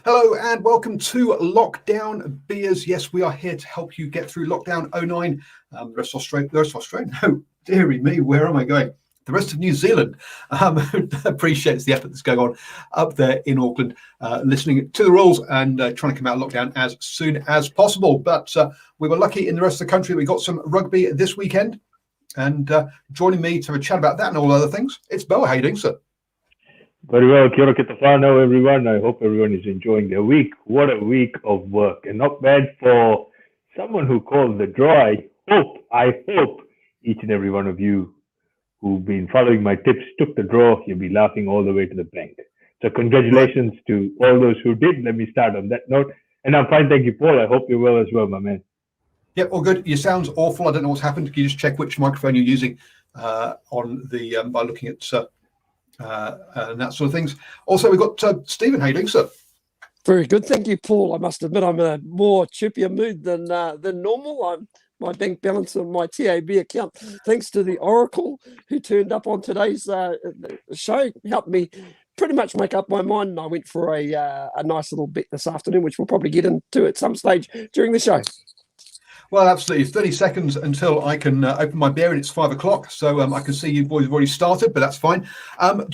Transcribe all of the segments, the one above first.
Hello and welcome to Lockdown Beers. Yes, we are here to help you get through Lockdown 09. The rest of Australia, no, dearie me, where am I going? The rest of New Zealand appreciates the effort that's going on up there in Auckland, listening to the rules and trying to come out of lockdown as soon as possible. But we were lucky in the rest of the country. We got some rugby this weekend, and joining me to have a chat about that and all other things, it's Boa. How you doing, sir? Very well. Kia ora kite whānau, everyone. I hope everyone is enjoying their week. What a week of work, and not bad for someone who called the draw. I hope each and every one of you who've been following my tips took the draw. You'll be laughing all the way to the bank. So congratulations to all those who did. Let me start on that note. And I'm fine, thank you, Paul. I hope you're well as well, my man. Yep, all good. Your sound's awful. I don't know what's happened. Can you just check which microphone you're using on the by looking at and that sort of things. Also, we've got Stephen. How you doing, sir? Very good, thank you, Paul. I must admit I'm in a more chippier mood than normal. My bank balance on my TAB account, thanks to the Oracle who turned up on today's show, helped me pretty much make up my mind. And I went for a nice little bet this afternoon, which we'll probably get into at some stage during the show. Well, absolutely. 30 seconds until I can open my beer, and it's 5 o'clock. So I can see you boys have already started, but that's fine. Oh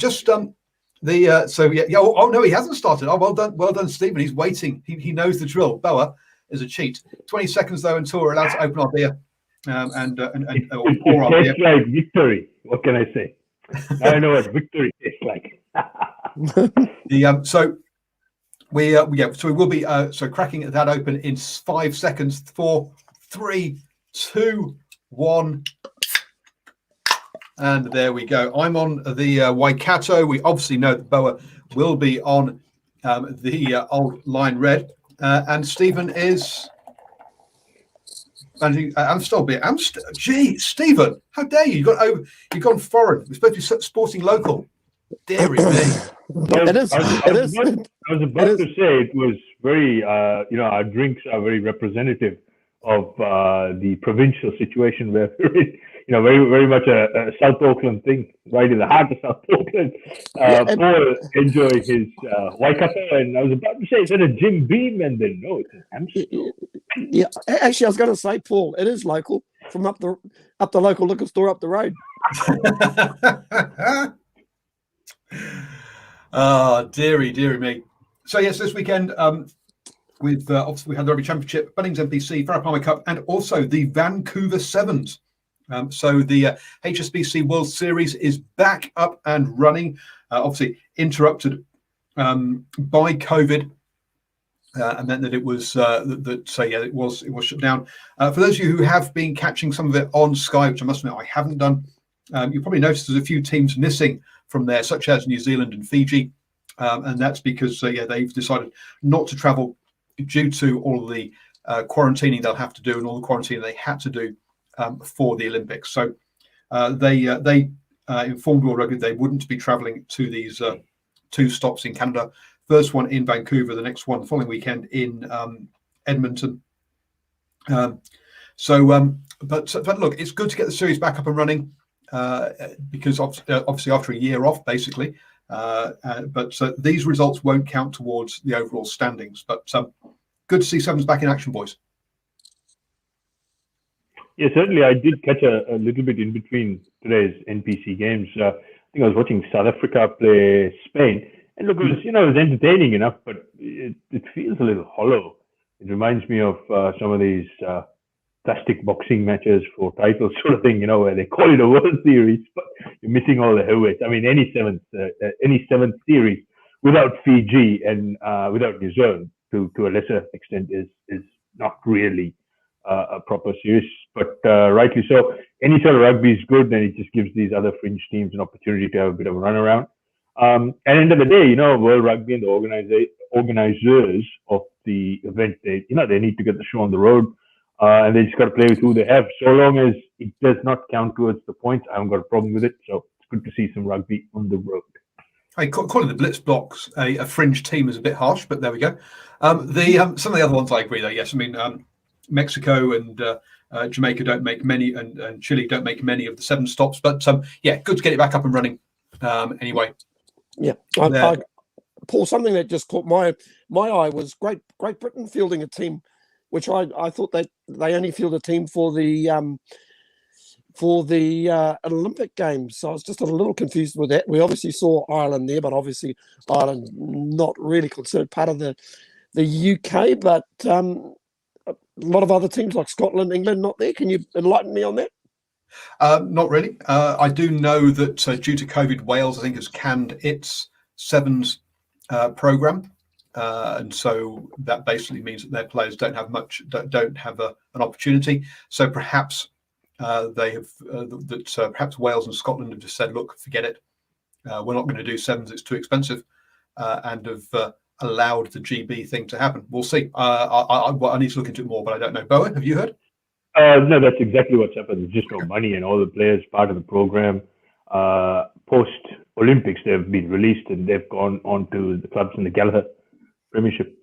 no, he hasn't started. Oh, well done, Stephen. He's waiting. He knows the drill. Boa is a cheat. 20 seconds though until we're allowed to open our beer It tastes like victory. What can I say? I know what victory tastes like. So we will be cracking that open in 5 seconds. 4, 3, 2, 1, and there we go. I'm on the Waikato. We obviously know that Boa will be on the old line red, and Stephen is. Gee, Stephen, how dare you? You've gone foreign. We're supposed to be sporting local. Deary me. It is. I was about to say it was very, our drinks are very representative of the provincial situation where we're in, very, very much a South Auckland thing, right in the heart of South Auckland. Paul enjoyed his Waikato, and I was about to say, is it a Jim Beam? And then, no, it's an Amstel. Yeah, actually, I was going to say, Paul, it is local from up the local liquor store up the road. Oh, dearie me. So yes, this weekend obviously we had the Rugby Championship, Bunnings NPC, Farah Cup, and also the Vancouver Sevens. So the HSBC World Series is back up and running. Obviously interrupted by COVID, and meant that it was it was shut down. For those of you who have been catching some of it on Sky, which I must admit I haven't done, you probably noticed there's a few teams missing from there, such as New Zealand and Fiji, and that's because they've decided not to travel due to all of the quarantining they'll have to do and all the quarantining they had to do for the Olympics. So they informed World Rugby they wouldn't be travelling to these 2 stops in Canada. First one in Vancouver, the next one the following weekend in Edmonton. But look, it's good to get the series back up and running because obviously after a year off, basically. But these results won't count towards the overall standings. But good to see Sevens back in action, boys. Yeah, certainly. I did catch a little bit in between today's NPC games. I think I was watching South Africa play Spain. And look, it was entertaining enough, but it feels a little hollow. It reminds me of some of these plastic boxing matches for titles sort of thing, where they call it a World Series, but you're missing all the heavyweights. I mean, any seventh series without Fiji and without New Zealand to a lesser extent is not really a proper series. But rightly so, any sort of rugby is good, and it just gives these other fringe teams an opportunity to have a bit of a run around. And at the end of the day, World Rugby and the organizers of the event, they need to get the show on the road, and they just got to play with who they have. So long as it does not count towards the points, I haven't got a problem with it. So it's good to see some rugby on the road. Calling the Blitz Blocks a fringe team is a bit harsh, but there we go. Some of the other ones I agree though. Yes, I mean Mexico and Jamaica don't make many, and Chile don't make many of the 7 stops. But good to get it back up and running. Anyway. Yeah, Paul, something that just caught my eye was Great Britain fielding a team, which I thought that they only field a team for the Olympic Games. So I was just a little confused with that. We obviously saw Ireland there, but obviously Ireland not really considered part of the UK, but a lot of other teams like Scotland, England not there. Can you enlighten me on that? Not really. I do know that due to COVID, Wales, I think, has canned its sevens program, and so that basically means that their players don't have an opportunity. So perhaps they have perhaps Wales and Scotland have just said, look, forget it. We're not going to do sevens; it's too expensive, and have allowed the GB thing to happen. We'll see. I need to look into it more, but I don't know. Bowen, have you heard? No, that's exactly what's happened. There's just no money, and all the players part of the program post Olympics, they've been released and they've gone on to the clubs in the Gallagher Premiership,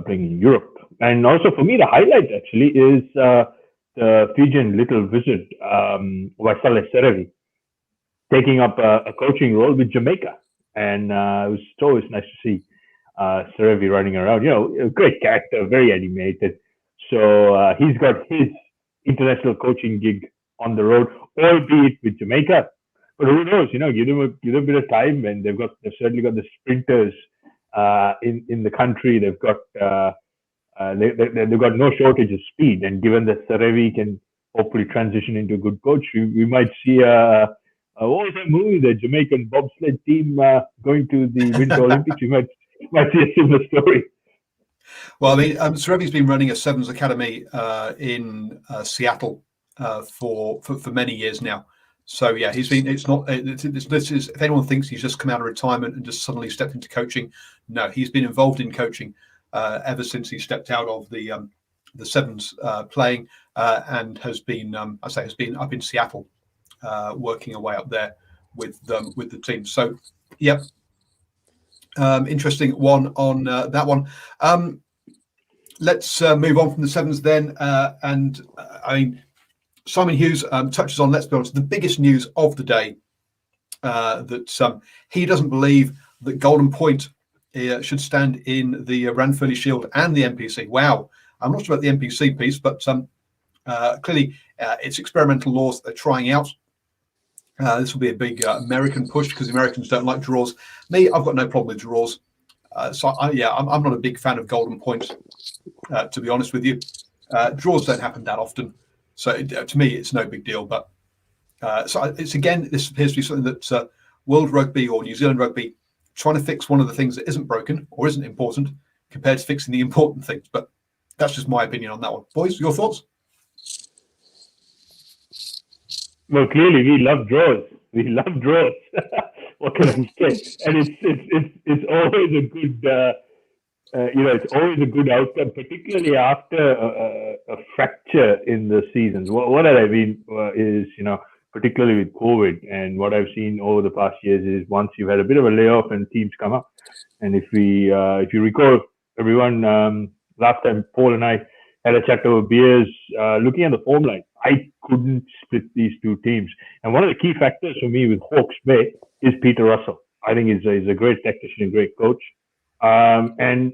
playing in Europe. And also for me, the highlight actually is the Fijian little wizard, Waisale Serevi, taking up a coaching role with Jamaica. And it was always nice to see Serevi running around. You know, a great character, very animated. So he's got his international coaching gig on the road, albeit with Jamaica. But who knows? You know, give them a bit of time, and they've certainly got the sprinters in the country. They've got they've got no shortage of speed. And given that Serevi can hopefully transition into a good coach, we might see what was that movie? The Jamaican bobsled team going to the Winter Olympics. We might see a similar story. Well, I mean, Serevi's been running a sevens academy in Seattle for many years now. So yeah, he's been. It's not. This is. If anyone thinks he's just come out of retirement and just suddenly stepped into coaching, no, he's been involved in coaching ever since he stepped out of the sevens playing and has been. Has been up in Seattle, working away up there with the team. So, yep. Interesting one on that one. Let's move on from the sevens then. I mean, Simon Hughes touches on, let's be honest, the biggest news of the day, that he doesn't believe that Golden Point should stand in the Ranfurly Shield and the NPC. Wow. I'm not sure about the NPC piece, but clearly it's experimental laws that they're trying out. This will be a big American push because the Americans don't like draws. Me, I've got no problem with draws. I'm not a big fan of Golden Point, to be honest with you. Draws don't happen that often. So to me, it's no big deal. But this appears to be something that World Rugby or New Zealand Rugby trying to fix one of the things that isn't broken or isn't important compared to fixing the important things. But that's just my opinion on that one. Boys, your thoughts? Well, clearly we love draws. We love draws. What can I say? And it's always a good, it's always a good outcome, particularly after a fracture in the seasons. What I mean is, particularly with COVID, and what I've seen over the past years is once you've had a bit of a layoff and teams come up, and if you recall, everyone, last time Paul and I had a chat over beers, looking at the form line, I couldn't split these two teams. And one of the key factors for me with Hawke's Bay is Peter Russell. I think he's a great tactician, great coach. And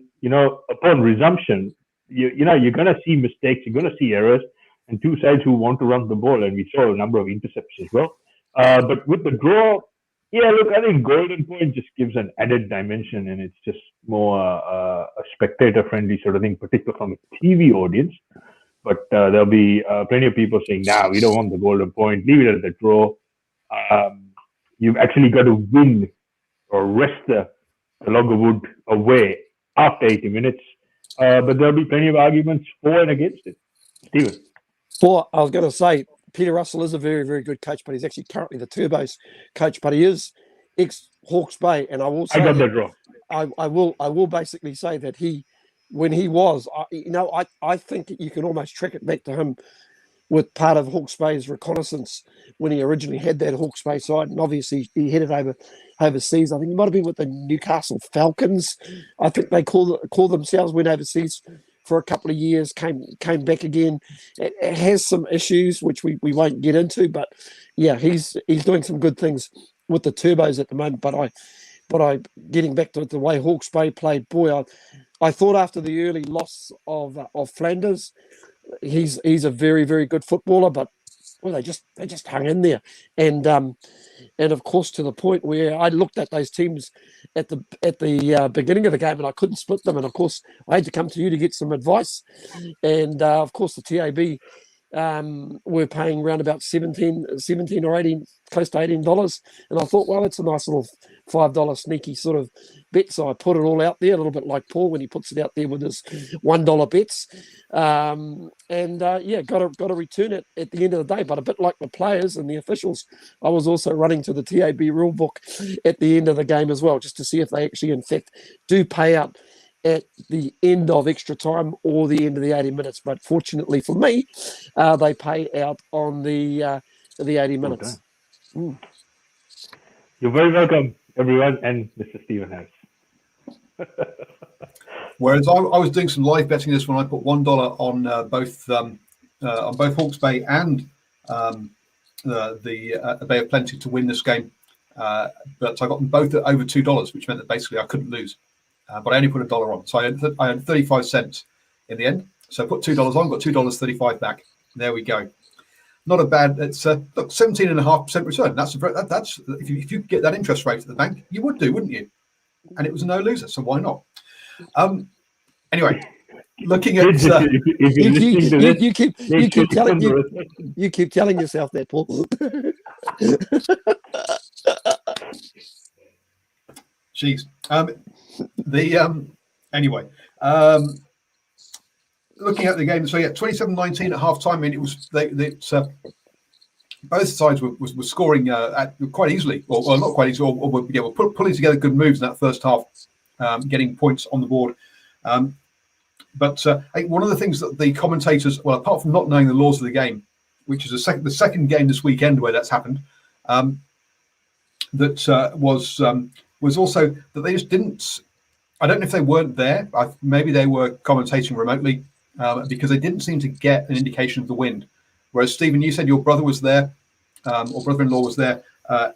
upon resumption, you're going to see mistakes, you're going to see errors, and two sides who want to run the ball. And we saw a number of intercepts as well. But with the draw, I think Golden Point just gives an added dimension, and it's just more a spectator-friendly sort of thing, particularly from a TV audience. But there'll be plenty of people saying, we don't want the Golden Point, leave it at the draw. You've actually got to win or wrest the Loggerwood away after 80 minutes. But there'll be plenty of arguments for and against it. Stephen? Well, I was going to say, Peter Russell is a very, very good coach, but he's actually currently the Turbos coach, but he is ex-Hawke's Bay. And I will say, I got that wrong. I will basically say that when he was, I think you can almost track it back to him with part of Hawke's Bay's reconnaissance when he originally had that Hawke's Bay side, and obviously he headed overseas. I think he might have been with the Newcastle Falcons. I think they call themselves, went overseas for a couple of years, came back again. It has some issues which we won't get into, but yeah, he's doing some good things with the Turbos at the moment. But getting back to the way Hawke's Bay played, boy, I thought after the early loss of Flanders, he's a very, very good footballer, but well, they just hung in there, and of course to the point where I looked at those teams at the beginning of the game and I couldn't split them, and of course I had to come to you to get some advice, and of course the TAB we're paying around about 17 or 18, close to $18. And I thought, well, it's a nice little $5 sneaky sort of bet. So I put it all out there, a little bit like Paul when he puts it out there with his $1 bets. Got to return it at the end of the day. But a bit like the players and the officials, I was also running to the TAB rule book at the end of the game as well, just to see if they actually, in fact, do pay out at the end of extra time or the end of the 80 minutes. But fortunately for me, they pay out on the 80 minutes. Okay. You're very welcome, everyone, and Mr. Stephen Harris. Whereas I was doing some live betting this when I put $1 on both Hawke's Bay and the Bay of Plenty to win this game, but I got them both at over $2, which meant that basically I couldn't lose. But I only put $1 on, so I had 35 cents in the end. So I put $2 on, got $2.35 back. There we go. Not a bad. It's look, 17.5% return. That's if you get that interest rate at the bank, you would do, wouldn't you? And it was a no loser, so why not? Anyway, looking at you keep telling yourself that, Paul. Jeez. Anyway, looking at the game, so yeah, 27-19 at half time. I mean, it was both sides were scoring quite easily, or not quite easily, or were pulling together good moves in that first half, getting points on the board. But I think one of the things that the commentators, well, apart from not knowing the laws of the game, which is the second game this weekend where that's happened, was also that they just didn't. I don't know if they weren't there. Maybe they were commentating remotely because they didn't seem to get an indication of the wind. Whereas, Stephen, you said your brother was there, or brother-in-law was there,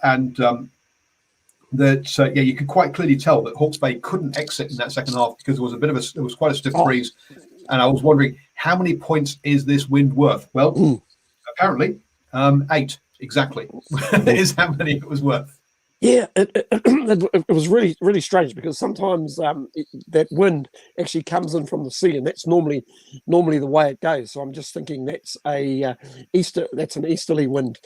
and you could quite clearly tell that Hawke's Bay couldn't exit in that second half because there was quite a stiff breeze. And I was wondering, how many points is this wind worth? Well, apparently 8 exactly is how many it was worth. Yeah, it was really, really strange because sometimes that wind actually comes in from the sea, and that's normally the way it goes. So I'm just thinking that's an easterly wind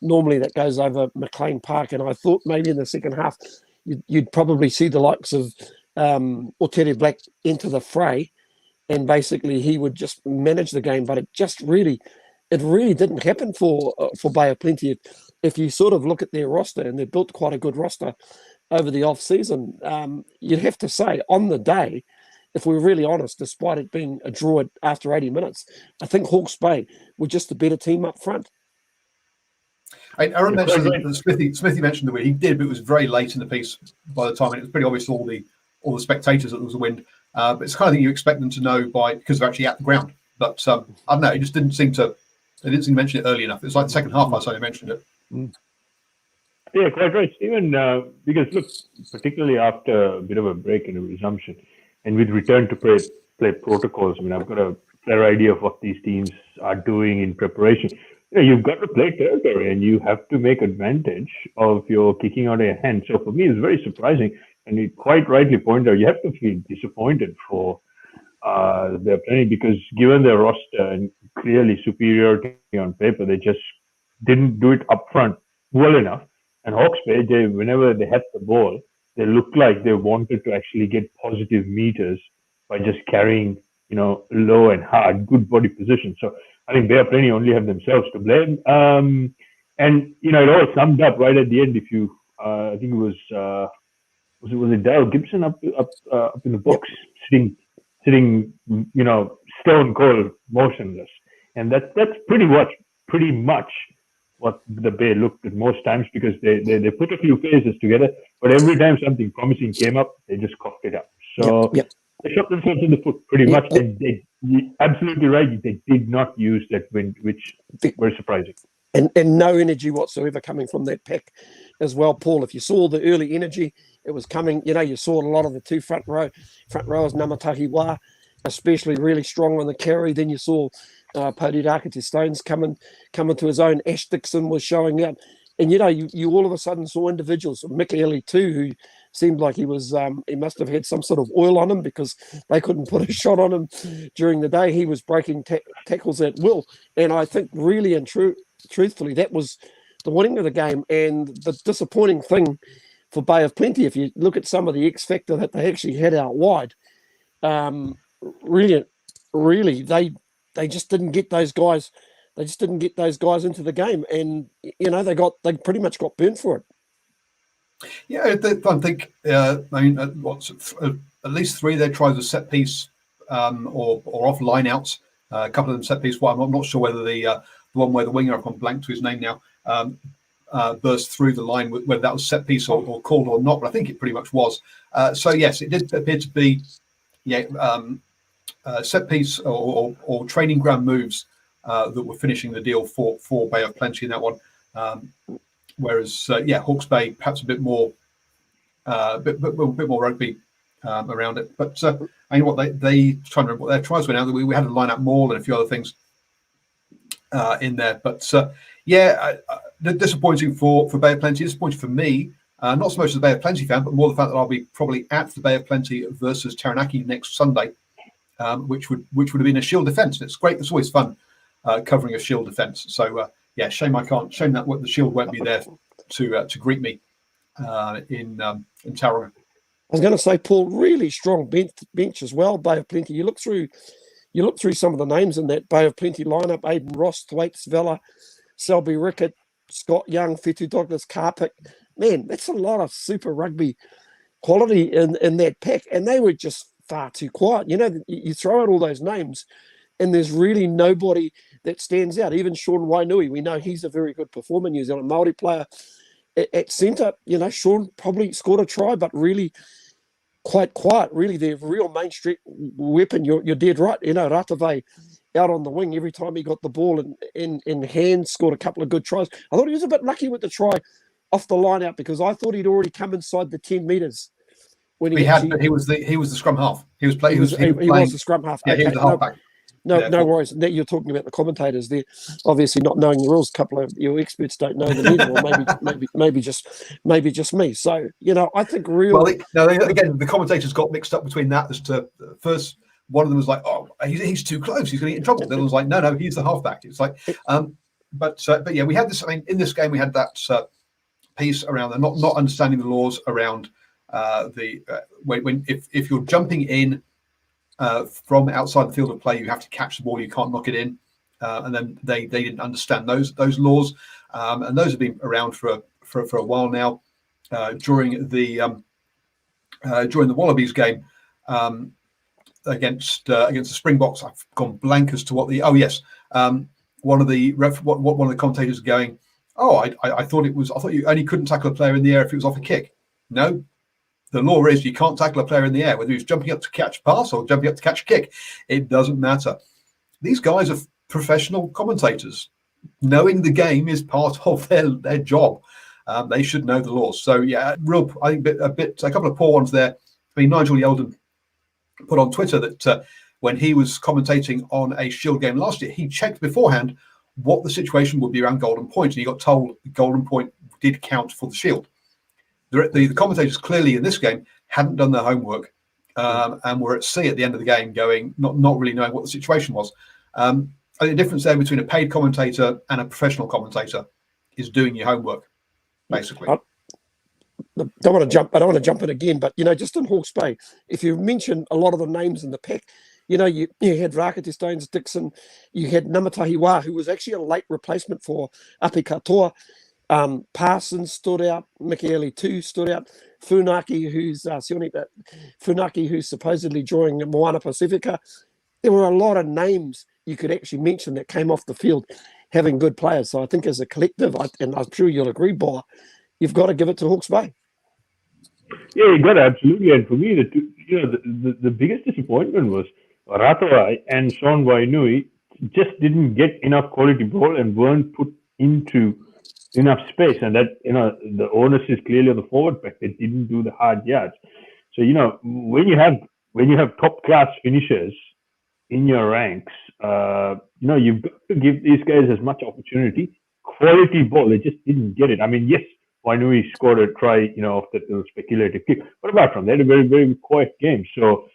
normally that goes over McLean Park, and I thought maybe in the second half you'd probably see the likes of Otere Black enter the fray, and basically he would just manage the game. But it really didn't happen for Bay of Plenty. If you sort of look at their roster, and they've built quite a good roster over the off season, you'd have to say on the day, if we're really honest, despite it being a draw after 80 minutes, I think Hawke's Bay were just the better team up front. Aaron mentioned that Smithy mentioned the wind. He did, but it was very late in the piece by the time, and it was pretty obvious to all the spectators that there was a wind. But it's the kind of thing you expect them to know because they're actually at the ground. But I don't know. It just didn't seem to. They didn't seem to mention it early enough. It was like the second half I suddenly mentioned it. Yeah, quite right, Stephen. Because look, particularly after a bit of a break and a resumption, and with return to play protocols, I mean, I've got a clear idea of what these teams are doing in preparation. You've got to play territory, and you have to make advantage of your kicking out of your hand. So for me, it's very surprising, and you quite rightly pointed out, you have to feel disappointed for their playing because given their roster and clearly superiority on paper, they just didn't do it up front well enough. And Hawke's Bay, whenever they had the ball, they looked like they wanted to actually get positive meters by just carrying, low and hard, good body position. So I think Bay of Plenty only have themselves to blame. And it all summed up right at the end. If you, I think it was it Darryl Gibson up in the box, sitting, stone cold, motionless, and that's pretty much what the Bay looked at most times because they put a few phases together, but every time something promising came up, they just coughed it up. So they shot themselves in the foot pretty much. You're absolutely right. They did not use that wind, which very surprising. And no energy whatsoever coming from that pack as well, Paul. If you saw the early energy it was coming. You saw a lot of the two front rowers, Namatahiwa, especially really strong on the carry. Then you saw Pauriraka Stones coming to his own. Ash Dixon was showing up. And, you all of a sudden saw individuals, Michaeli too, who seemed like he must have had some sort of oil on him because they couldn't put a shot on him during the day. He was breaking tackles at will. And I think really and truthfully, that was the winning of the game. And the disappointing thing for Bay of Plenty, if you look at some of the X factor that they actually had out wide, really, they just didn't get those guys. They just didn't get those guys into the game, and they pretty much got burnt for it. Yeah, I think at least three of their tries a set piece or off line outs. A couple of them set piece. Well, I'm not sure whether the one where the winger, I've gone blank to his name now, burst through the line, whether that was set piece or called or not. But I think it pretty much was. So yes, it did appear to be set piece or training ground moves that were finishing the deal for Bay of Plenty in that one. Whereas Hawke's Bay perhaps a bit more rugby around it. But I know what they trying to remember what their tries were now. We had a line up maul and a few other things in there. But disappointing for Bay of Plenty. Disappointing for me. Not so much as a Bay of Plenty fan, but more the fact that I'll be probably at the Bay of Plenty versus Taranaki next Sunday, which would have been a Shield defence. It's great. It's always fun covering a Shield defence. So shame that the Shield won't be there to greet me in Tauranga. I was going to say, Paul, really strong bench as well. Bay of Plenty. You look through some of the names in that Bay of Plenty lineup: Aiden Ross, Thwaites Vella, Selby Rickett, Scott Young, Fetu Douglas, Carpick. Man, that's a lot of super rugby quality in that pack, and they were just far too quiet. You throw out all those names, and there's really nobody that stands out. Even Sean Wainui, we know he's a very good performer, New Zealand Māori player. At centre, Sean probably scored a try, but really quite quiet. Really, their real main street weapon. You're dead right. Ratave out on the wing every time he got the ball in hand, scored a couple of good tries. I thought he was a bit lucky with the try off the line out because I thought he'd already come inside the 10 metres. When he was the scrum half. He was playing. He was the scrum half. Yeah, okay. He was the halfback. No worries. You're talking about the commentators there, obviously not knowing the rules. A couple of your experts don't know them either, or maybe just me. So I think again the commentators got mixed up between that as to first one of them was like, oh, he's too close, he's going to get in trouble. The other was like, no, he's the halfback. It's like, but yeah, we had this. I mean, in this game we had that piece around the not understanding the laws around if you're jumping in. From outside the field of play, you have to catch the ball. You can't knock it in, and then they didn't understand those laws, and those have been around for a while now. During the Wallabies game against the Springboks, I've gone blank as to what one of the commentators going, I thought you only couldn't tackle a player in the air if it was off a kick. No. The law is you can't tackle a player in the air, whether he's jumping up to catch a pass or jumping up to catch a kick. It doesn't matter. These guys are professional commentators. Knowing the game is part of their job. They should know the laws. So yeah, I think a couple of poor ones there. I mean, Nigel Yeldon put on Twitter that when he was commentating on a Shield game last year, he checked beforehand what the situation would be around Golden Point, and he got told Golden Point did count for the Shield. The commentators clearly in this game hadn't done their homework and were at sea at the end of the game going, not really knowing what the situation was. I think the difference there between a paid commentator and a professional commentator is doing your homework, basically. I don't want to jump in again, but, just in Hawke's Bay, if you mention a lot of the names in the pack, you had Rakete Stones, Dixon, you had Namatahiwa, who was actually a late replacement for Api Katoa. Parsons stood out. Michaeli too stood out. Funaki, who's supposedly drawing Moana Pacifica. There were a lot of names you could actually mention that came off the field having good players. So I think as a collective, and I'm sure you'll agree, Boa, you've got to give it to Hawke's Bay. Yeah, you got to, absolutely. And for me, the biggest disappointment was Ratawa and Sean Wainui just didn't get enough quality ball and weren't put into enough space, and that the onus is clearly on the forward pack. They didn't do the hard yards. So when you have top class finishers in your ranks, you've got to give these guys as much opportunity. Quality ball, they just didn't get it. I mean, yes, Wainui scored a try, off that little speculative kick, but apart from that, they had a very, very quiet game. So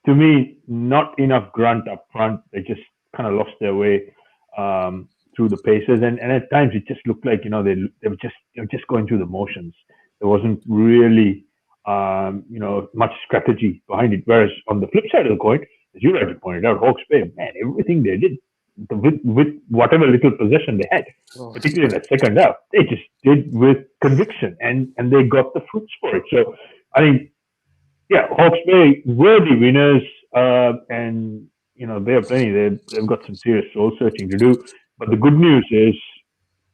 to me, not enough grunt up front. They just kind of lost their way through the paces, and at times it just looked like they were just going through the motions. There wasn't really much strategy behind it. Whereas on the flip side of the coin, as you rightly pointed out, Hawke's Bay, man, everything they did with whatever little possession they had, particularly in the second half, they just did with conviction, and they got the fruits for it. So I think, Hawke's Bay worthy winners, and they are plenty. They've got some serious soul searching to do. But the good news is,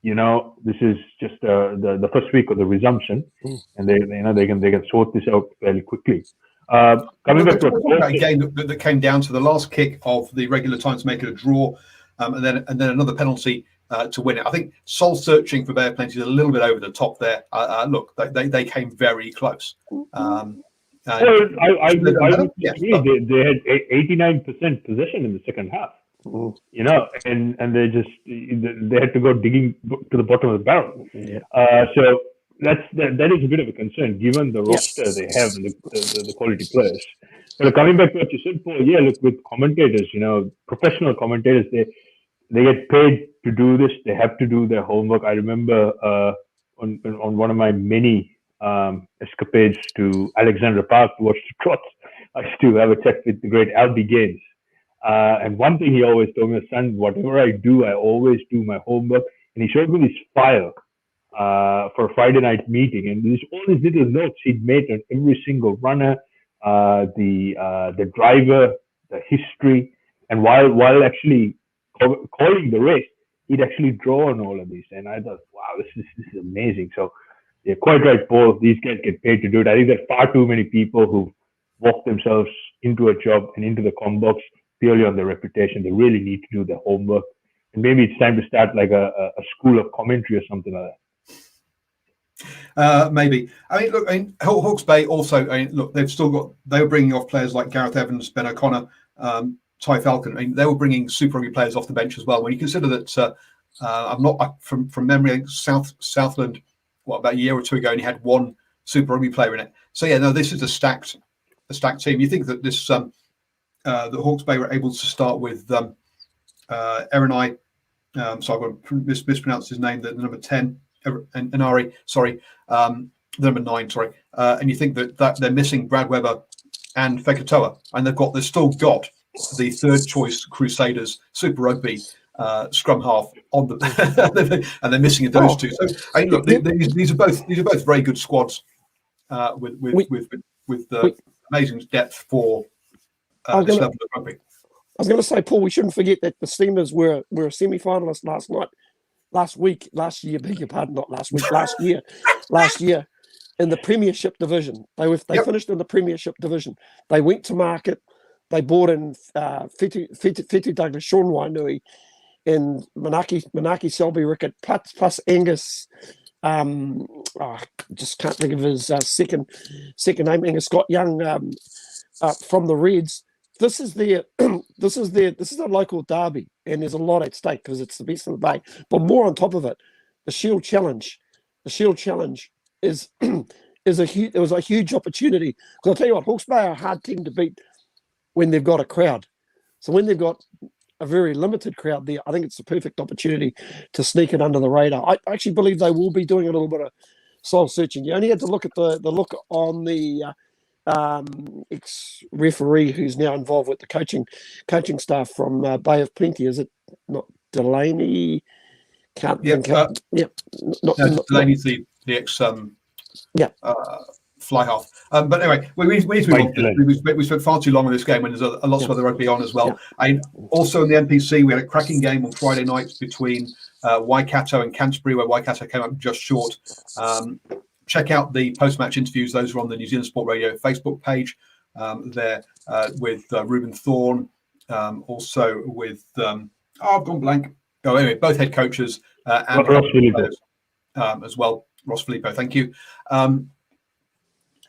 this is just the first week of the resumption, and they can sort this out fairly quickly. Coming back to a game that came down to the last kick of the regular time to make it a draw, and then another penalty to win it. I think soul searching for Bear Plenty is a little bit over the top there. Look, they came very close. I would agree. They had 89% possession in the second half. And they had to go digging to the bottom of the barrel. So that is a bit of a concern given the roster they have and the quality players. But coming back to what you said, Paul, look, with commentators, professional commentators, they get paid to do this. They have to do their homework. I remember on one of my many escapades to Alexandra Park to watch the trots, I used to have a chat with the great Albie Gaines. And one thing he always told me, son, whatever I do, I always do my homework. And he showed me this file for a Friday night meeting, and there's all these little notes he'd made on every single runner, the driver, the history, and while actually calling the race, he'd actually draw on all of these. And I thought, wow, this is amazing. So you're quite right, Paul. These guys get paid to do it. I think there's far too many people who walk themselves into a job and into the comm box purely on their reputation. They really need to do their homework. And maybe it's time to start like a school of commentary or something like that. Maybe. I mean, look, Hawke's Bay also, they were bringing off players like Gareth Evans, Ben O'Connor, Ty Falcon. I mean, they were bringing Super Rugby players off the bench as well. When you consider that, I'm not from memory, I think Southland, about a year or two ago, and he had one Super Rugby player in it. So this is a stacked team. You think that this the Hawke's Bay were able to start with Erinai, so I've got to mispronounce his name, the number 10, Inari, sorry, the number 9, sorry, and you think that they're missing Brad Webber and Fekatoa, and they've still got the third choice Crusaders Super Rugby scrum half on the and they're missing those two. So I mean, look, these are both very good squads with amazing depth for this level of rugby. I was going to say, Paul, we shouldn't forget that the Steamers were a semi-finalist last year in the Premiership division. They finished in the Premiership division. They went to market. They bought in Fitu Douglas, Sean Wainui, and Manaki Selby Rickett, plus Angus. Just can't think of his second name. Angus Scott Young from the Reds. This is a local derby, and there's a lot at stake because it's the best in the Bay. But more on top of it, the Shield Challenge. The Shield Challenge is it was a huge opportunity. Because I'll tell you what, Hawke's Bay are a hard team to beat when they've got a crowd. So when they've got a very limited crowd there, I think it's the perfect opportunity to sneak it under the radar. I actually believe they will be doing a little bit of soul searching. You only had to look at the look on the ex-referee who's now involved with the coaching staff from Bay of Plenty. Is it not Delaney? Delaney's the ex fly half. But anyway, we need to move on. We spent far too long on this game when there's lots of other rugby on as well. And also in the NPC, we had a cracking game on Friday night between Waikato and Canterbury, where Waikato came up just short. Check out the post-match interviews. Those are on the New Zealand Sport Radio Facebook page. There with Ruben Thorne, also with I've gone blank. Oh, anyway, both head coaches and Ross Filippo. players as well. Ross Filippo, thank you.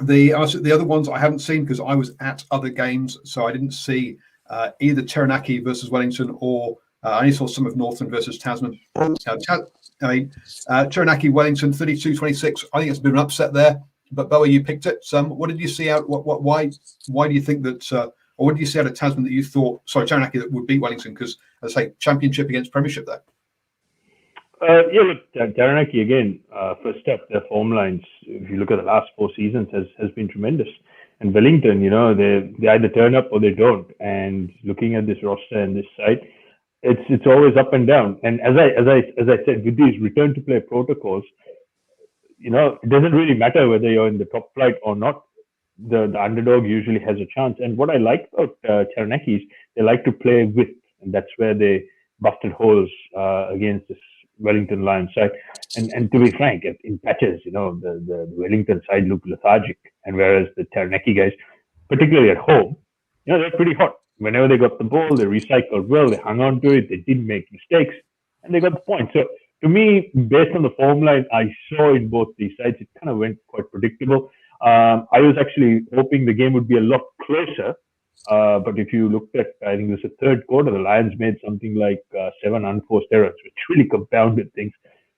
The other ones I haven't seen because I was at other games, so I didn't see either Taranaki versus Wellington or I only saw some of Northern versus Tasman. Taranaki Wellington 32-26. I think it's been an upset there, but Boa, you picked it. What did you see out? Why do you think that? Or what did you see out of Tasman that you thought? Sorry, Taranaki that would beat Wellington because, as I say, championship against premiership there. Look, Taranaki again. First step, their form lines. If you look at the last 4 seasons, has been tremendous. And Wellington, they either turn up or they don't. And looking at this roster and this side, it's always up and down. And as I said, with these return to play protocols, it doesn't really matter whether you're in the top flight or not. The underdog usually has a chance. And what I like about Taranaki is they like to play with, and that's where they busted holes against this Wellington Lions side. And to be frank, in patches, the Wellington side looked lethargic, and whereas the Taranaki guys, particularly at home, they're pretty hot. Whenever they got the ball, they recycled well, they hung on to it, they didn't make mistakes, and they got the point. So to me, based on the form line I saw in both these sides, it kind of went quite predictable. I was actually hoping the game would be a lot closer. But if you looked at, I think it was the third quarter, the Lions made something like 7 unforced errors, which really compounded things.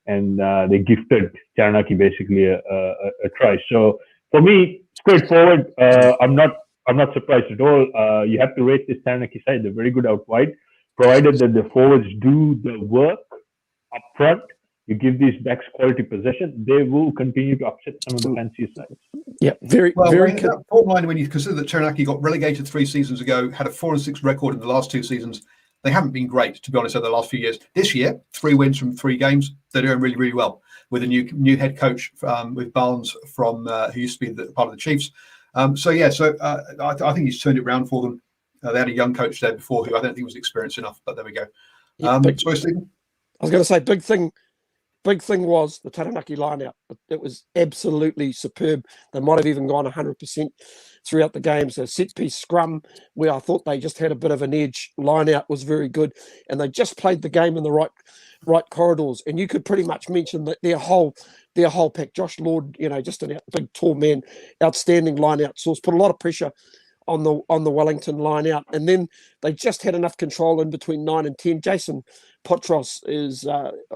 And they gifted Taranaki basically a try. So for me, straightforward. I'm not surprised at all. You have to rate this Taranaki side. They're very good out wide, provided that the forwards do the work up front. You give these backs quality possession, they will continue to upset some of the fancier sides. Yeah, very. That form line, when you consider that Taranaki got relegated 3 seasons ago, had a 4-6 record in the last 2 seasons, they haven't been great, to be honest, over the last few years. This year, 3 wins from 3 games. They're doing really, really well with a new head coach with Barnes from who used to be part of the Chiefs. I think he's turned it around for them. They had a young coach there before who I don't think was experienced enough, but there we go. Sorry, Stephen? I was going to say, big thing was the Taranaki line-out. It was absolutely superb. They might have even gone 100% throughout the game. So set-piece scrum, where I thought they just had a bit of an edge, line-out was very good. And they just played the game in the right corridors. And you could pretty much mention that their whole pack. Josh Lord, just a big, tall man, outstanding line-out source, put a lot of pressure on the Wellington line-out. And then they just had enough control in between 9 and 10. Jason Potros is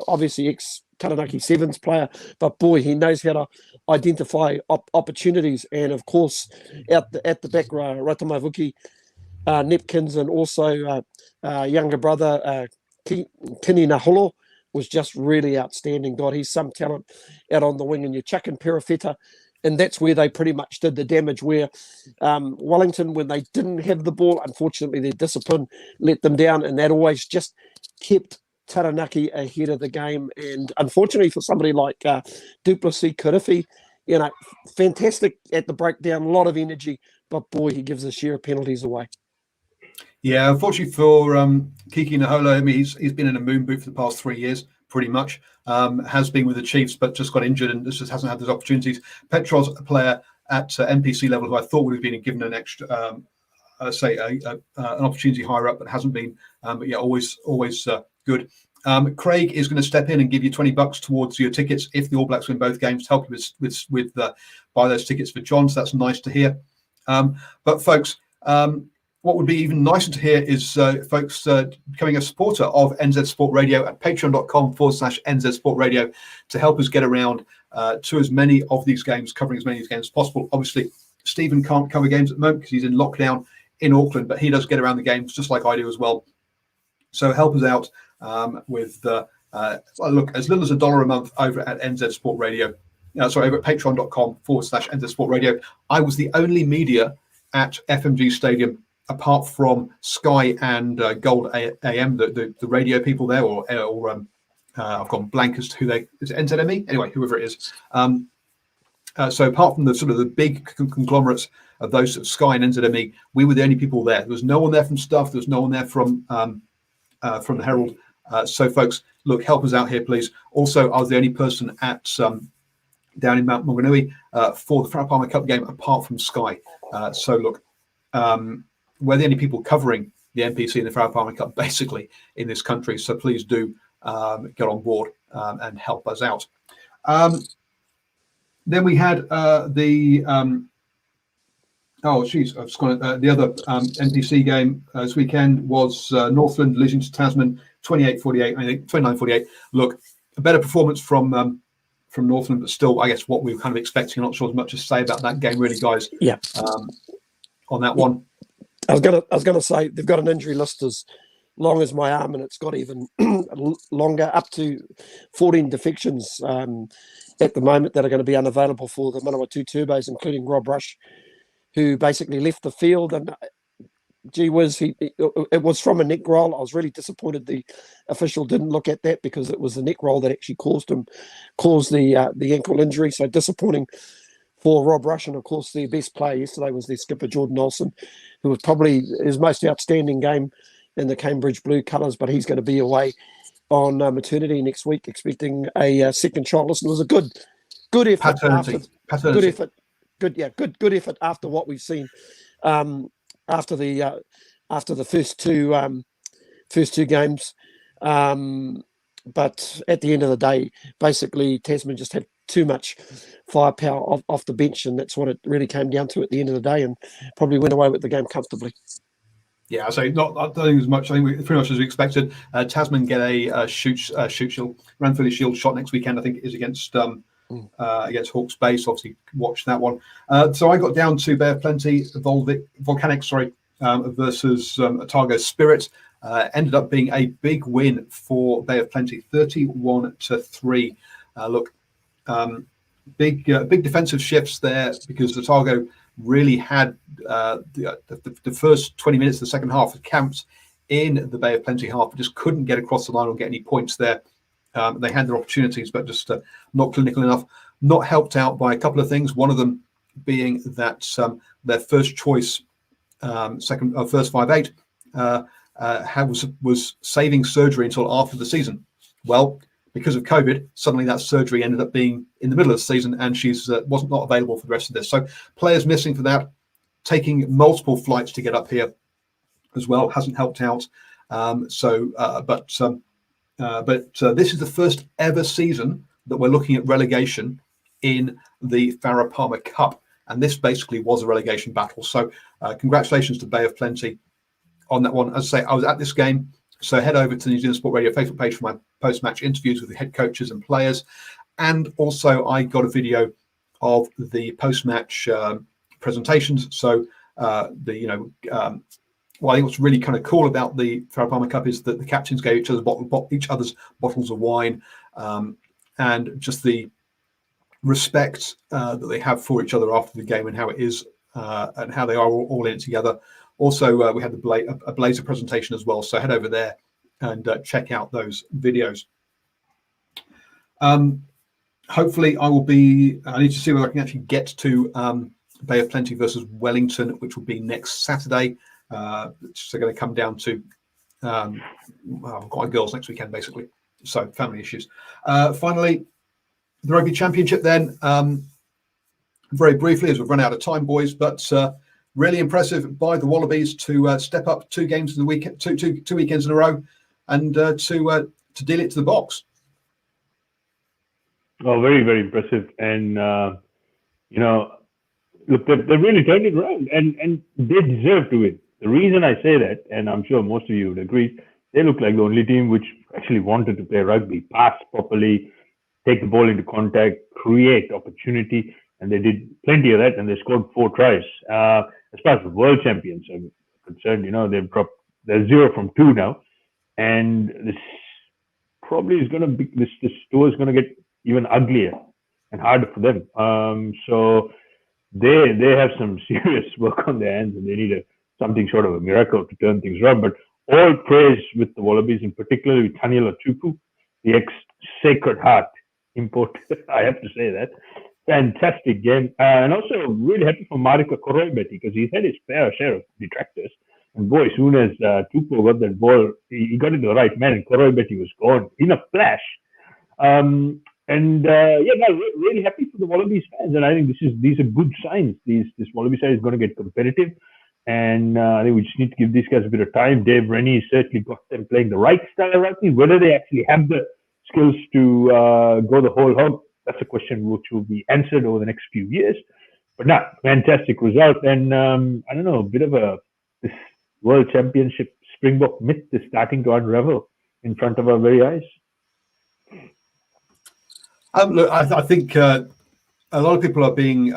obviously ex-Taranaki Sevens player, but boy, he knows how to identify opportunities. And of course, at the back, Ratamavuki, Nepkins, and also younger brother Kini Naholo was just really outstanding. God, he's some talent out on the wing. And you're chucking Perifeta, and that's where they pretty much did the damage, where Wellington, when they didn't have the ball, unfortunately their discipline let them down, and that always just kept Taranaki ahead of the game. And unfortunately for somebody like Duplessis Kirifi, fantastic at the breakdown, a lot of energy, but boy, he gives a share of penalties away. Yeah, unfortunately for Kiki Naholo, he's been in a moon boot for the past 3 years, pretty much. Has been with the Chiefs, but just got injured and just hasn't had those opportunities. Petros, a player at NPC level who I thought would have been given an extra, an opportunity higher up, but hasn't been. But yeah, always good. Craig is going to step in and give you $20 towards your tickets if the All Blacks win both games to help you with buy those tickets for John. So that's nice to hear. But folks, what would be even nicer to hear is folks becoming a supporter of NZ Sport Radio at patreon.com/NZ Sport Radio to help us get around to as many of these games, covering as many of these games as possible. Obviously, Stephen can't cover games at the moment because he's in lockdown in Auckland, but he does get around the games just like I do as well. So help us out with look, as little as $1 a month over at NZ Sport Radio. Over at patreon.com/NZ Sport Radio. I was the only media at FMG Stadium apart from Sky and Gold AM, the radio people there, or I've gone blank as to who is it NZME? Anyway, whoever it is. So apart from the sort of the big conglomerates of those of Sky and NZME, we were the only people there. There was no one there from Stuff. There was no one there from the Herald. So folks, look, help us out here, please. Also, I was the only person at down in Mount Maunganui for the Farah Palmer Cup game apart from Sky. So look, we're the only people covering the NPC and the Farah Palmer Cup basically in this country. So please do get on board and help us out. Then we had the the other NPC game this weekend was Northland losing to Tasman 28-48. I think 29-48. Look, a better performance from Northland, but still, I guess what we were kind of expecting. I'm not sure as much to say about that game, really, guys. Yeah. On that one, I was gonna say they've got an injury list as long as my arm, and it's got even longer, up to 14 defections at the moment that are going to be unavailable for the Manawatu Turbos, including Rob Rush, who basically left the field. And gee whiz, it was from a neck roll. I was really disappointed the official didn't look at that, because it was the neck roll that actually caused the ankle injury. So disappointing for Rob Rush. And of course, their best player yesterday was their skipper, Jordan Olsen, who was probably his most outstanding game in the Cambridge Blue colours, but he's going to be away on maternity next week, expecting a second child. Listen, it was a good effort. Paternity. Good effort after what we've seen after the first two games. But at the end of the day, basically Tasman just had too much firepower off the bench, and that's what it really came down to at the end of the day, and probably went away with the game comfortably. Yeah, so I don't think as much. I think pretty much as we expected. Tasman get a shoot shield, Ranfurly Shield shot next weekend. I think it is against Hawke's Bay. So obviously watch that one. So I got down to Bay of Plenty, Volcanic, versus Otago Spirit. Ended up being a big win for Bay of Plenty, 31-3. Look, big defensive shifts there, because Otago really had the first 20 minutes of the second half camped in the Bay of Plenty half, but just couldn't get across the line or get any points there. They had their opportunities, but just not clinical enough. Not helped out by a couple of things. One of them being that their first choice, first 5'8", was saving surgery until after the season. Well, because of COVID, suddenly that surgery ended up being in the middle of the season, and she's was not available for the rest of this. So players missing for that, taking multiple flights to get up here as well hasn't helped out. But this is the first ever season that we're looking at relegation in the Farah Palmer Cup, and this basically was a relegation battle. So congratulations to Bay of Plenty on that one. As I say, I was at this game. So head over to the New Zealand Sport Radio Facebook page for my post-match interviews with the head coaches and players. And also I got a video of the post-match presentations. So I think what's really kind of cool about the Farah Palmer Cup is that the captains gave each other's bottles of wine, and just the respect that they have for each other after the game, and how it is and how they are all in it together. Also, we had a Blazer presentation as well, so head over there and check out those videos. Hopefully, I need to see whether I can actually get to Bay of Plenty versus Wellington, which will be next Saturday. It's going to come down to I've got girls next weekend, basically. So family issues. Finally, the Rugby Championship then. Very briefly, as we've run out of time, boys, but really impressive by the Wallabies to step up 2 games in the week, two weekends in a row, and to deal it to the Box. Oh, very, very impressive. And, look, they really turned it around, and they deserve to win. The reason I say that, and I'm sure most of you would agree, they look like the only team which actually wanted to play rugby, pass properly, take the ball into contact, create opportunity, and they did plenty of that, and they scored 4 tries. As far as the world champions are concerned, they're 0 from 2 now, and this probably is going to be this tour is going to get even uglier and harder for them. So they have some serious work on their hands, and they need something short of a miracle to turn things around. But all praise with the Wallabies, in particular with Taniela Tupu, the ex-Sacred Heart import. I have to say that. Fantastic game. And also really happy for Marika Koroibeti, because he's had his fair share of detractors. And boy, as soon as Tupu got that ball, he got it to the right man, and Koroibeti was gone in a flash. Really happy for the Wallabies fans. And I think these are good signs. This Wallaby side is going to get competitive. And I think we just need to give these guys a bit of time. Dave Rennie certainly got them playing the right style of rugby. Whether they actually have the skills to go the whole hog, that's a question which will be answered over the next few years. But no, fantastic result. And I don't know, a bit of this World Championship Springbok myth is starting to unravel in front of our very eyes. Look, I think a lot of people are being.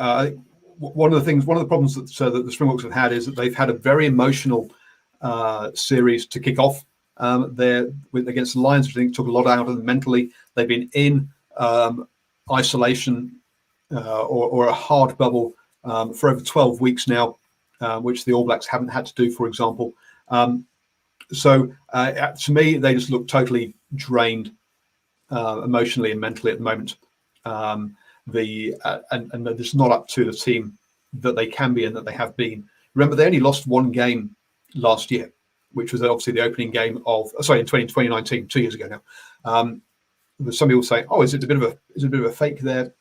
One of the problems that the Springboks have had is that they've had a very emotional series to kick off. Against the Lions, which I think took a lot out of them mentally. They've been in isolation or a hard bubble for over 12 weeks now, which the All Blacks haven't had to do, for example. So to me, they just look totally drained emotionally and mentally at the moment. And it's not up to the team that they can be and that they have been. Remember, they only lost one game last year, which was obviously the opening game in 2019, 2 years ago now. Some people say, "Oh, is it a bit of a fake? They're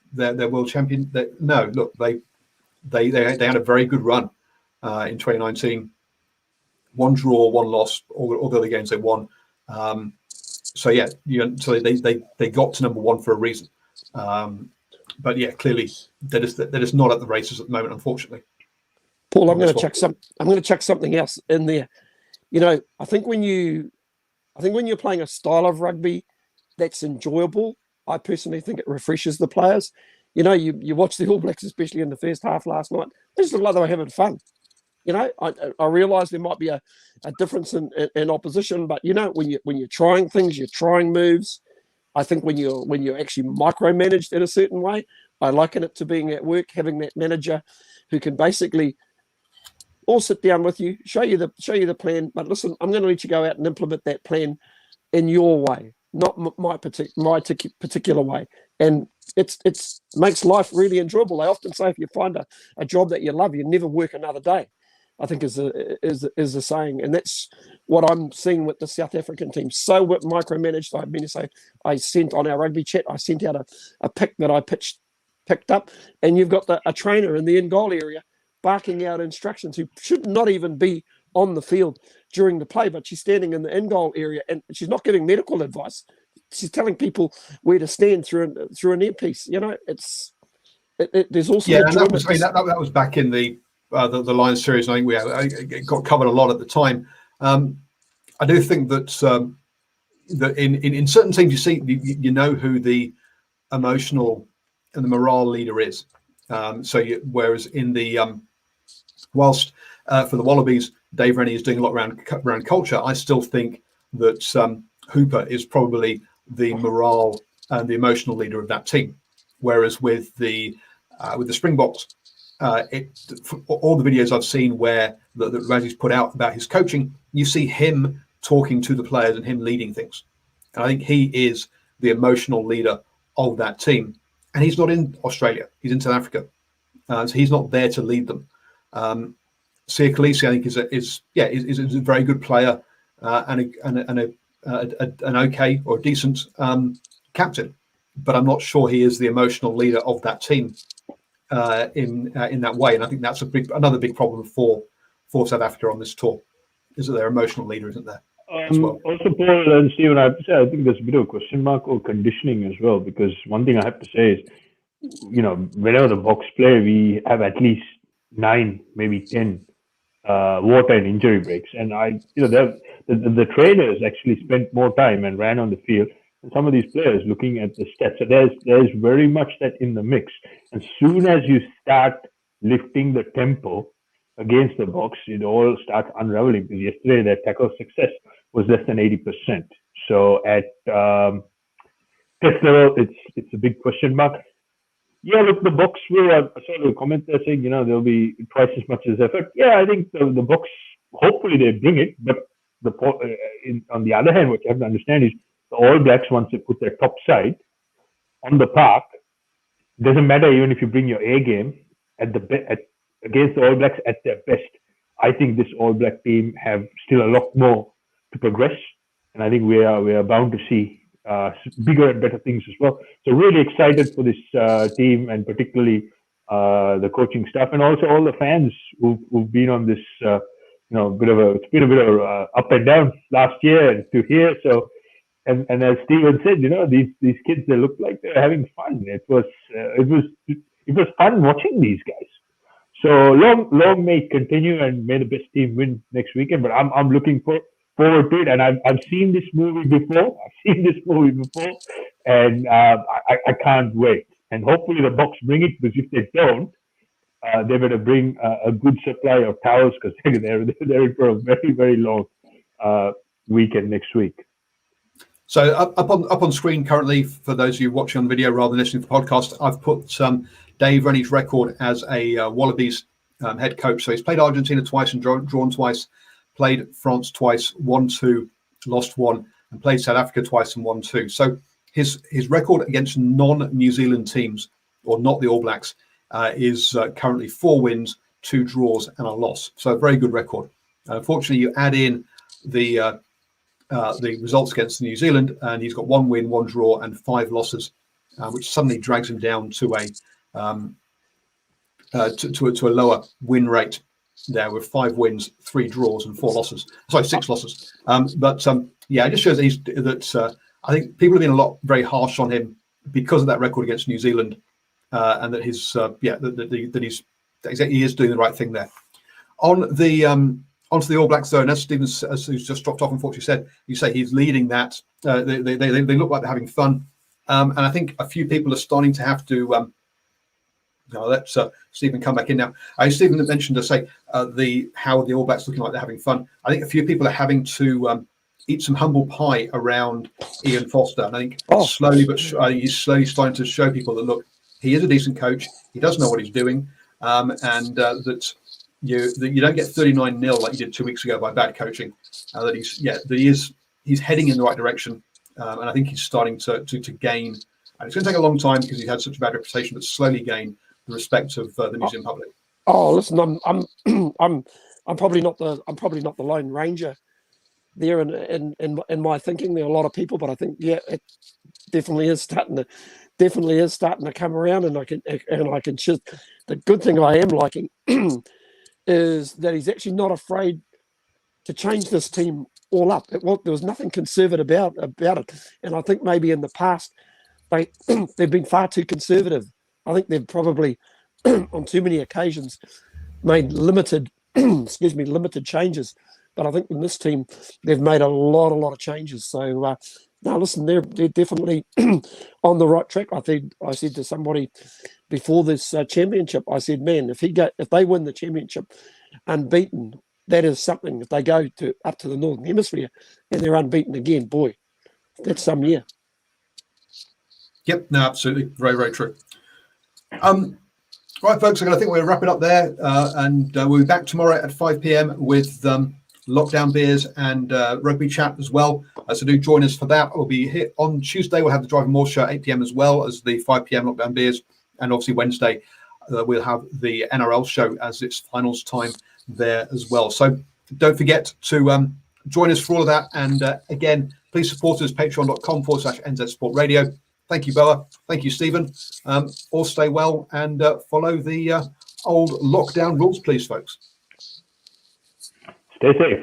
world champion." No, look, they had a very good run in 2019. One draw, one loss. All the other games they won. So they got to number one for a reason. But yeah, clearly they're just not at the races at the moment, unfortunately. Paul, I'm going to chuck something else in there. You know, I think when you're playing a style of rugby that's enjoyable, I personally think it refreshes the players. You know, you watch the All Blacks, especially in the first half last night. They just look like they were having fun. You know, I realise there might be a difference in opposition, but you know, when you're trying things, you're trying moves. I think when you're actually micromanaged in a certain way, I liken it to being at work, having that manager who can basically all sit down with you, show you the plan. But listen, I'm going to let you go out and implement that plan in your way, not my particular way. And it's makes life really enjoyable. They often say if you find a job that you love, you never work another day. I think is a saying, and that's what I'm seeing with the South African team. So micromanaged. I sent on our rugby chat. I sent out a pick that I picked up, and you've got a trainer in the in goal area barking out instructions who should not even be on the field during the play, but she's standing in the in goal area and she's not giving medical advice. She's telling people where to stand through an earpiece. You know, there's also that was back in the Lions series. I think it got covered a lot at the time. I do think that in certain teams you see you know who the emotional and the morale leader is. Whereas in the whilst for the Wallabies, Dave Rennie is doing a lot around culture, I still think that Hooper is probably the morale and the emotional leader of that team. Whereas with the Springboks, all the videos I've seen where that Razzie's put out about his coaching, you see him talking to the players and him leading things. And I think he is the emotional leader of that team. And he's not in Australia; he's in South Africa, so he's not there to lead them. Sia Khaleesi, I think, is a very good player and an okay or decent captain, but I'm not sure he is the emotional leader of that team in that way. And I think that's another big problem for South Africa on this tour, is that their emotional leader isn't there as well. Also, Paul and Stephen, I have to say, I think there's a bit of a question mark or conditioning as well, because one thing I have to say is, you know, whenever the Boks play, we have at least 9, maybe 10 wartime injury breaks, and the trainers actually spent more time and ran on the field. And some of these players looking at the stats, so there's very much that in the mix. As soon as you start lifting the tempo against the Boks, it all starts unraveling. Because yesterday their tackle success was less than 80%. So at test level, it's a big question mark. Yeah, look, the Boks will. I saw the comment there saying, you know, there'll be twice as much as effort. Yeah, I think the Boks, hopefully they bring it. But on the other hand, what you have to understand is the All Blacks, once they put their top side on the park, doesn't matter even if you bring your A game against the All Blacks at their best. I think this All Black team have still a lot more to progress, and I think we are bound to see bigger and better things as well. So really excited for this team, and particularly the coaching staff, and also all the fans who've been on this, it's been a bit of up and down last year and to here. So, and as Steven said, these kids, they look like they're having fun. It was fun watching these guys. So long may it continue, and may the best team win next weekend. But I'm looking forward to it, and I've seen this movie before. And I can't wait. And hopefully the Box bring it, because if they don't, they better bring a good supply of towels, because they're in for a very, very long weekend next week. So up on screen currently, for those of you watching on video rather than listening to the podcast, I've put Dave Rennie's record as a Wallabies head coach. So he's played Argentina twice and drawn twice, played France twice, 1-2, lost 1, and played South Africa twice and won 2. So his record against non-New Zealand teams, or not the All Blacks, is currently 4 wins, 2 draws, and a loss. So a very good record. Unfortunately, you add in the results against New Zealand, and he's got 1 win, 1 draw, and 5 losses, which suddenly drags him down to a lower win rate there, with 5 wins, 3 draws, and 4 losses. Sorry, 6 losses. It just shows that I think people have been very harsh on him because of that record against New Zealand, and that he is doing the right thing there. Onto the All Blacks, though, and as Stephen, who's just dropped off, unfortunately said, you say he's leading that. They look like they're having fun, and I think a few people are starting to have to. Let Stephen come back in now. Stephen mentioned how the All Blacks looking like they're having fun. I think a few people are having to eat some humble pie around Ian Foster, and I think slowly he's slowly starting to show people that, look, he is a decent coach. He does know what he's doing, and that you don't get 39-0 like you did 2 weeks ago by bad coaching. He's heading in the right direction, and I think he's starting to gain. And it's going to take a long time because he had such a bad reputation, but slowly gain the respect of the New Zealand public. Oh, listen, I'm probably not the Lone Ranger there in my thinking. There are a lot of people, but I think it definitely is starting to come around, and I can just, the good thing I am liking is that he's actually not afraid to change this team all up. There was nothing conservative about it, and I think maybe in the past they've been far too conservative. I think they've probably on too many occasions made limited changes. But I think in this team they've made a lot of changes. So now listen, they're definitely on the right track. I said to somebody before this championship, I said, man, if they win the championship unbeaten, that is something. If they go up to the Northern Hemisphere and they're unbeaten again, boy, that's some year. Yep, no, absolutely, very, very true. Right, folks, I think we'll wrap it up there, and we'll be back tomorrow at 5 p.m. with Lockdown Beers and Rugby Chat as well. So do join us for that. We'll be here on Tuesday. We'll have the Driving More show at 8 p.m. as well as the 5 p.m. Lockdown Beers, and obviously Wednesday we'll have the NRL show as its finals time there as well. So don't forget to join us for all of that. And again, please support us, patreon.com/NZ Sport Radio. Thank you, Bella. Thank you, Stephen. All stay well and follow the old lockdown rules, please, folks. Stay safe.